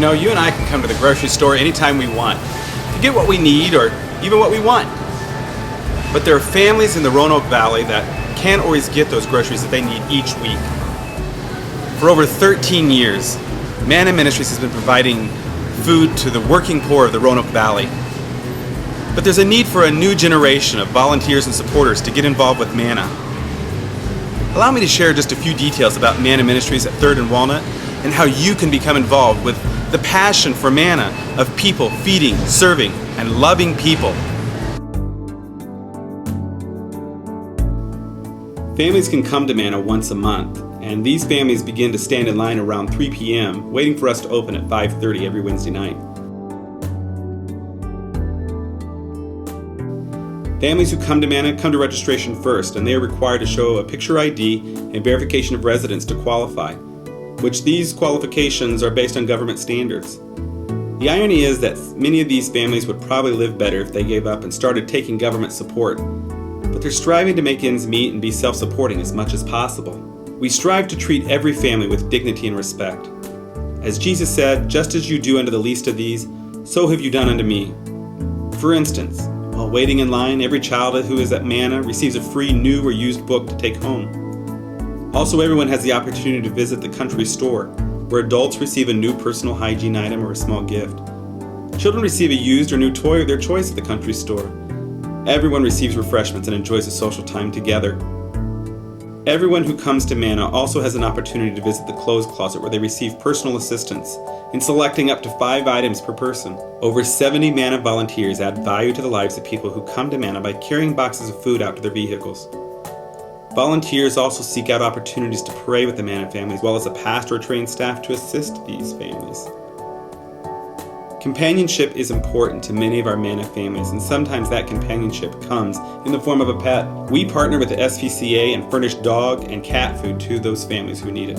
know, you and I can come to the grocery store anytime we want to get what we need or even what we want. But there are families in the Roanoke Valley that can't always get those groceries that they need each week. For over 13 years, Manna Ministries has been providing food to the working poor of the Roanoke Valley. But there's a need for a new generation of volunteers and supporters to get involved with Manna. Allow me to share just a few details about Manna Ministries at 3rd and Walnut and how you can become involved with the passion for Manna of people feeding, serving, and loving people. Families can come to Manna once a month, and these families begin to stand in line around 3 p.m., waiting for us to open at 5:30 every Wednesday night. Families who come to Manna come to registration first, and they are required to show a picture ID and verification of residence to qualify, which these qualifications are based on government standards. The irony is that many of these families would probably live better if they gave up and started taking government support, but they're striving to make ends meet and be self-supporting as much as possible. We strive to treat every family with dignity and respect. As Jesus said, "Just as you do unto the least of these, so have you done unto me." For instance, while waiting in line, every child who is at Manna receives a free new or used book to take home. Also, everyone has the opportunity to visit the country store, where adults receive a new personal hygiene item or a small gift. Children receive a used or new toy of their choice at the country store. Everyone receives refreshments and enjoys a social time together. Everyone who comes to Manna also has an opportunity to visit the clothes closet, where they receive personal assistance in selecting up to 5 items per person. Over 70 Manna volunteers add value to the lives of people who come to Manna by carrying boxes of food out to their vehicles. Volunteers also seek out opportunities to pray with the Manna family, as well as a pastor or trained staff to assist these families. Companionship is important to many of our Manna families, and sometimes that companionship comes in the form of a pet. We partner with the SPCA and furnish dog and cat food to those families who need it.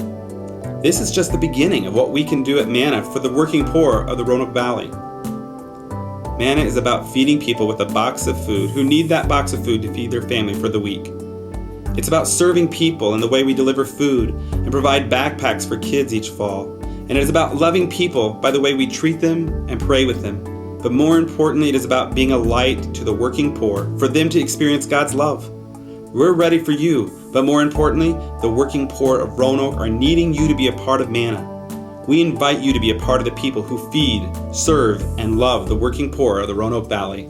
This is just the beginning of what we can do at Manna for the working poor of the Roanoke Valley. Manna is about feeding people with a box of food who need that box of food to feed their family for the week. It's about serving people in the way we deliver food and provide backpacks for kids each fall. And it is about loving people by the way we treat them and pray with them. But more importantly, it is about being a light to the working poor for them to experience God's love. We're ready for you, but more importantly, the working poor of Roanoke are needing you to be a part of Manna. We invite you to be a part of the people who feed, serve, and love the working poor of the Roanoke Valley.